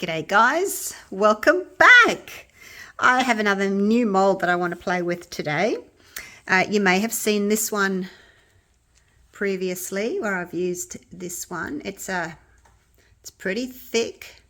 G'day guys, welcome back. I have another new mold that I want to play with today. You may have seen this one previously where I've used this one. It's pretty thick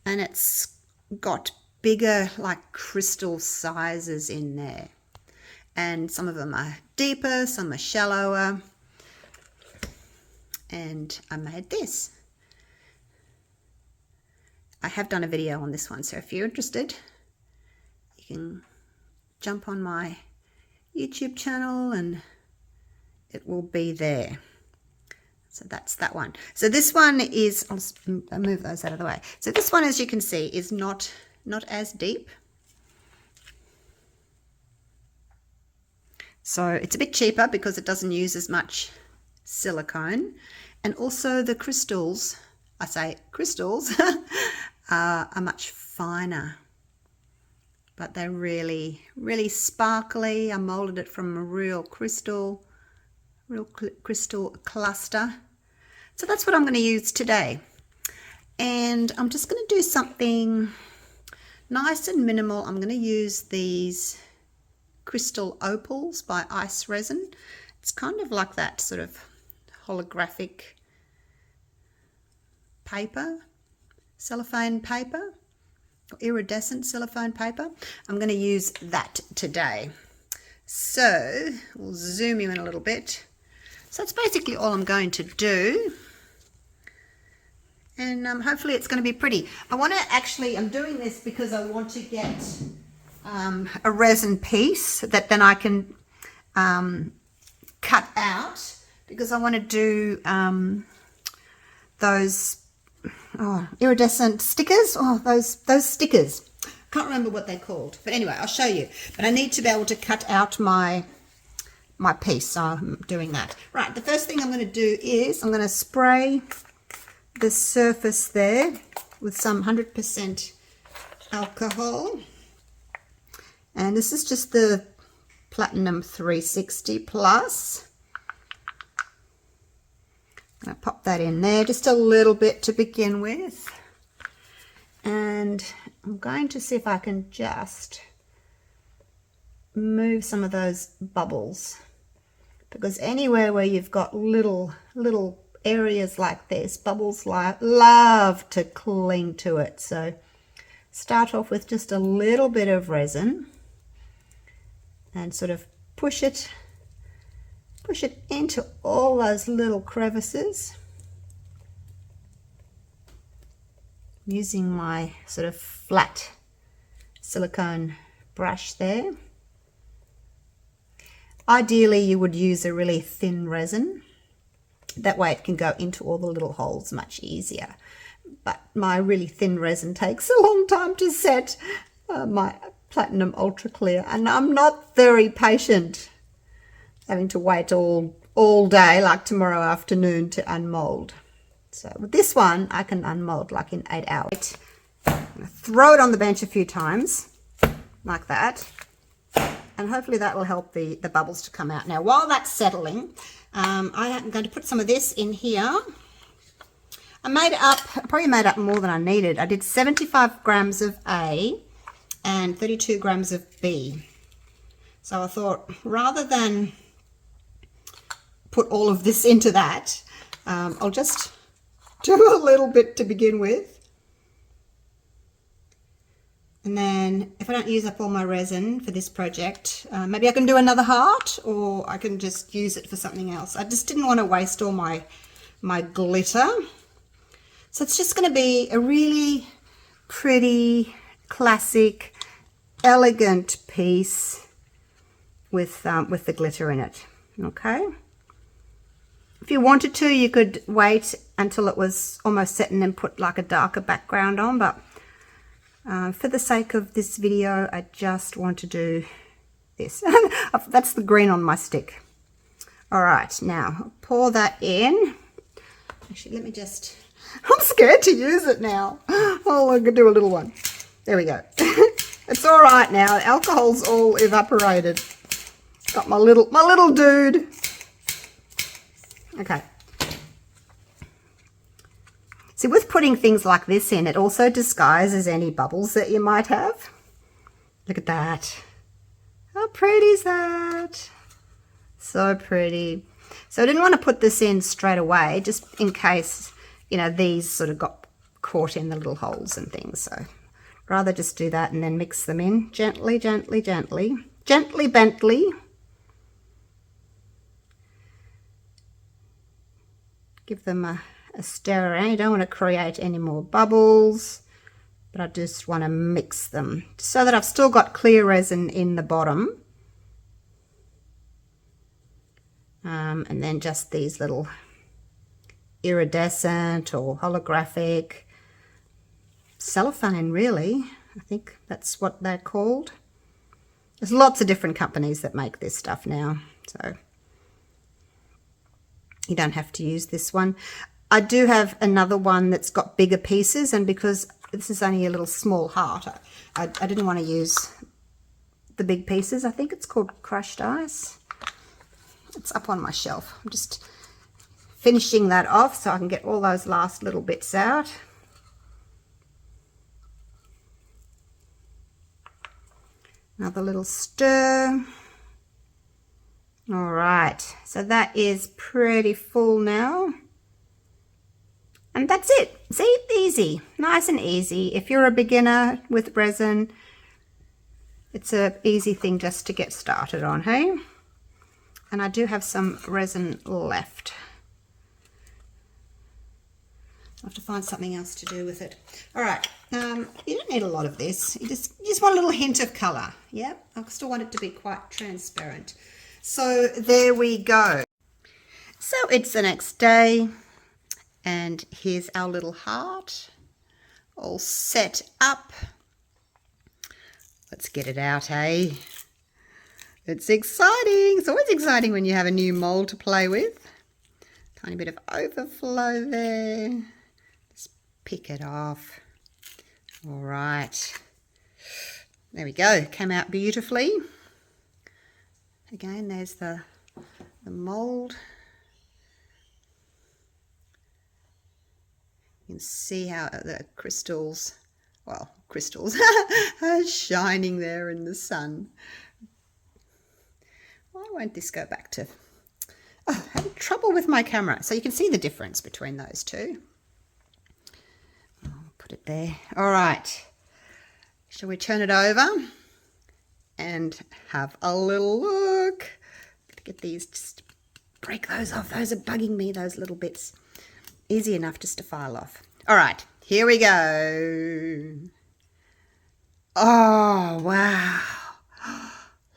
and it's got bigger like crystal sizes in there. And some of them are deeper, some are shallower. And I made this. I have done a video on this one, so if you're interested, you can jump on my YouTube channel and it will be there. So that's that one. So this one is, I'll move those out of the way. So this one, as you can see, is not as deep. So it's a bit cheaper because it doesn't use as much silicone. And also the crystals, I say crystals, are much finer, but they're really sparkly. I molded it from a real crystal cluster. So that's what I'm going to use today. And I'm just going to do something nice and minimal. I'm going to use these crystal opals by Ice Resin. It's kind of like that sort of holographic paper, cellophane paper, or iridescent cellophane paper. I'm going to use that today. So we'll zoom you in a little bit. So that's basically all I'm going to do. And hopefully it's going to be pretty. I'm doing this because I want to get a resin piece that then I can cut out, because I want to do those iridescent stickers. Those stickers. Can't remember what they're called, but anyway, I'll show you. But I need to be able to cut out my piece, so I'm doing that. Right, the first thing I'm going to do is I'm going to spray the surface there with some 100% alcohol, and this is just the Platinum 360 Plus. I'm going to pop that in there, just a little bit to begin with. And I'm going to see if I can just move some of those bubbles, because anywhere where you've got little areas like this, bubbles love to cling to it. So start off with just a little bit of resin and sort of push it into all those little crevices, using my sort of flat silicone brush there. Ideally you would use a really thin resin, that way it can go into all the little holes much easier. But my really thin resin takes a long time to set, my Platinum Ultra Clear, and I'm not very patient, having to wait all day like tomorrow afternoon to unmold. So with this one I can unmold like in 8 hours. I'm going to throw it on the bench a few times like that, and hopefully that will help the bubbles to come out. Now while that's settling, I am going to put some of this in here. I probably made up more than I needed. I did 75 grams of A and 32 grams of B. So I thought, rather than put all of this into that, I'll just do a little bit to begin with. And then if I don't use up all my resin for this project, maybe I can do another heart, or I can just use it for something else. I just didn't want to waste all my glitter. So it's just going to be a really pretty, classic, elegant piece with the glitter in it. Okay. If you wanted to, you could wait until it was almost set and then put like a darker background on, but for the sake of this video, I just want to do this. That's the green on my stick. All right, now pour that in. Actually, let me just, I'm scared to use it now. Oh, I could do a little one. There we go. It's all right now. The alcohol's all evaporated. Got my little dude. Okay. See, with putting things like this in, it also disguises any bubbles that you might have. Look at that. How pretty is that? So pretty. So I didn't want to put this in straight away, just in case, you know, these sort of got caught in the little holes and things. So rather just do that and then mix them in gently, gently, gently. Gently, Bentley. Give them a stir around. You don't want to create any more bubbles, but I just want to mix them so that I've still got clear resin in the bottom. And then just these little iridescent or holographic cellophane, really. I think that's what they're called. There's lots of different companies that make this stuff now, so you don't have to use this one. I do have another one that's got bigger pieces, and because this is only a little small heart, I didn't want to use the big pieces. I think it's called crushed ice. It's up on my shelf. I'm just finishing that off so I can get all those last little bits out. Another little stir. All right, so that is pretty full now. And that's it. See, easy, nice and easy. If you're a beginner with resin, it's an easy thing just to get started on, hey? And I do have some resin left. I'll have to find something else to do with it. All right, you don't need a lot of this. You just want a little hint of color. Yeah, I still want it to be quite transparent. So there we go. So it's the next day, and here's our little heart all set up. Let's get it out, eh? It's exciting. It's always exciting when you have a new mold to play with. Tiny bit of overflow there. Just pick it off. All right. There we go. Came out beautifully. Again, there's the mold. You can see how the crystals are shining there in the sun. Why won't this go back to... Oh, I'm having trouble with my camera. So you can see the difference between those two. I'll put it there. All right. Shall we turn it over and have a little look? Get these, just break those off. Those are bugging me, those little bits. Easy enough just to file off. All right, here we go. Oh, wow.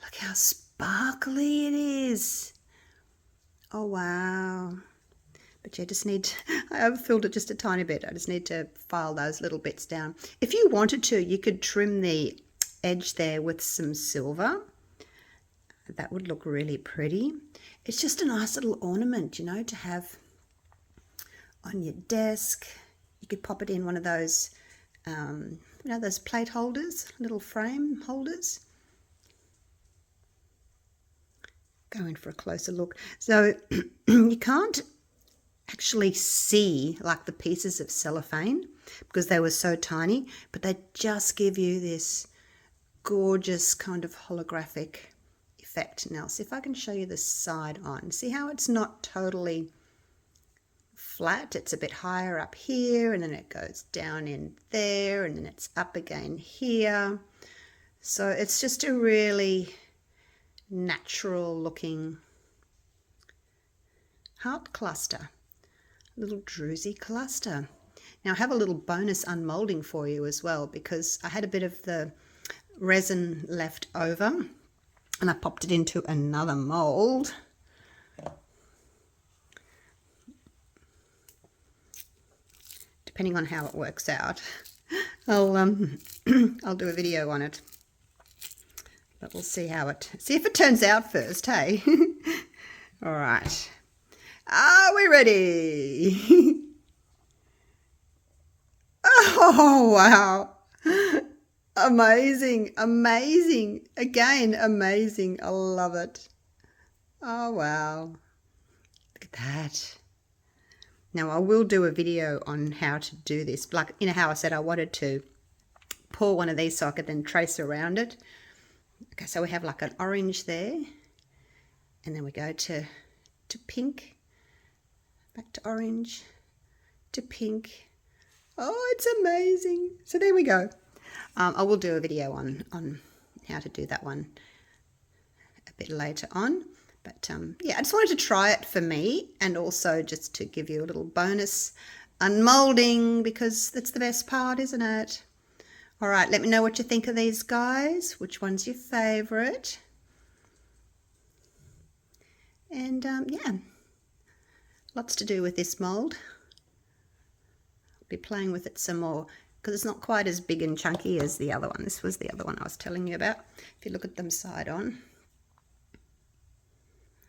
Look how sparkly it is. Oh, wow. But you just need to, I overfilled it just a tiny bit. I just need to file those little bits down. If you wanted to, you could trim the edge there with some silver. That would look really pretty. It's just a nice little ornament, you know, to have on your desk. You could pop it in one of those, you know, those plate holders, little frame holders. Go in for a closer look. So you can't actually see like the pieces of cellophane because they were so tiny, but they just give you this gorgeous kind of holographic effect. Now, see if I can show you the side on. See how it's not totally flat? It's a bit higher up here, and then it goes down in there, and then it's up again here. So it's just a really natural looking heart cluster, little druzy cluster. Now I have a little bonus unmolding for you as well, because I had a bit of the resin left over and I popped it into another mold. Depending on how it works out, I'll do a video on it. But we'll see if it turns out first, hey? All right. Are we ready? Oh, wow. Amazing, amazing. Again, amazing. I love it. Oh, wow. Look at that. Now I will do a video on how to do this. Like, you know how I said I wanted to pour one of these so I could then trace around it. Okay, so we have like an orange there, and then we go to pink, back to orange, to pink. Oh, it's amazing. So there we go. I will do a video on how to do that one a bit later on. But yeah, I just wanted to try it for me, and also just to give you a little bonus unmolding, because that's the best part, isn't it? All right, let me know what you think of these guys. Which one's your favourite? And yeah, lots to do with this mould. I'll be playing with it some more, because it's not quite as big and chunky as the other one. This was the other one I was telling you about. If you look at them side on,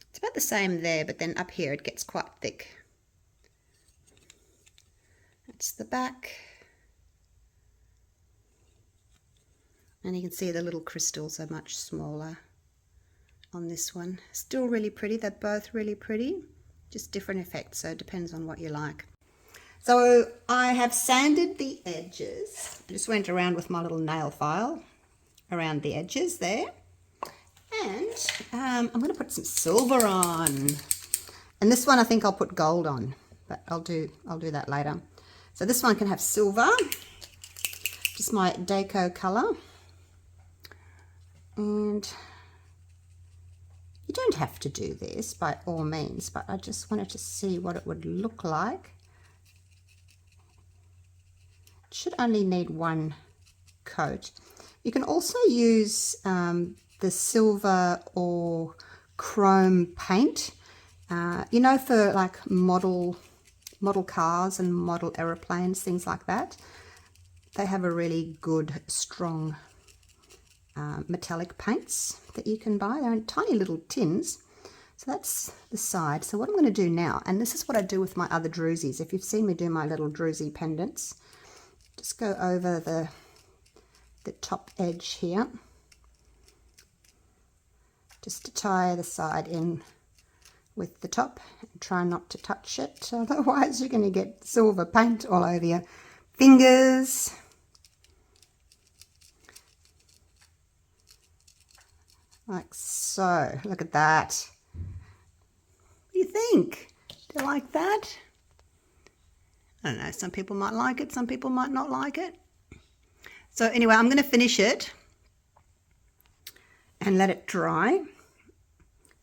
it's about the same there, but then up here it gets quite thick. That's the back. And you can see the little crystals are much smaller on this one. Still really pretty. They're both really pretty. Just different effects, so it depends on what you like. So I have sanded the edges. I just went around with my little nail file around the edges there. And I'm going to put some silver on. And this one I think I'll put gold on, but I'll do that later. So this one can have silver, just my deco colour. And you don't have to do this by all means, but I just wanted to see what it would look like. It should only need one coat. You can also use the silver or chrome paint, you know, for like model cars and model aeroplanes, things like that. They have a really good, strong metallic paints that you can buy. They're in tiny little tins. So that's the side. So what I'm going to do now, and this is what I do with my other Druzys. If you've seen me do my little Druzy pendants, just go over the top edge here, just to tie the side in with the top, and try not to touch it, otherwise you're going to get silver paint all over your fingers. Like so. Look at that. What do you think? Do you like that? I don't know, some people might like it, some people might not like it. So anyway, I'm going to finish it and let it dry.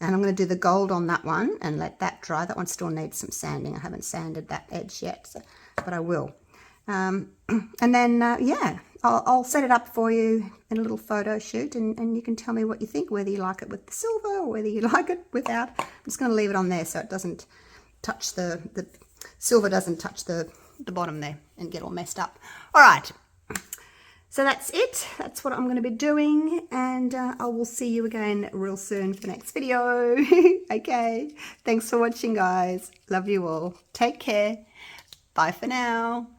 And I'm going to do the gold on that one and let that dry. That one still needs some sanding. I haven't sanded that edge yet, so, but I will. And then, yeah, I'll set it up for you in a little photo shoot, and you can tell me what you think, whether you like it with the silver or whether you like it without. I'm just going to leave it on there so it doesn't touch the silver doesn't touch the bottom there and get all messed up. All right. So that's it. That's what I'm going to be doing, and I will see you again real soon for the next video. Okay. Thanks for watching, guys. Love you all. Take care. Bye for now.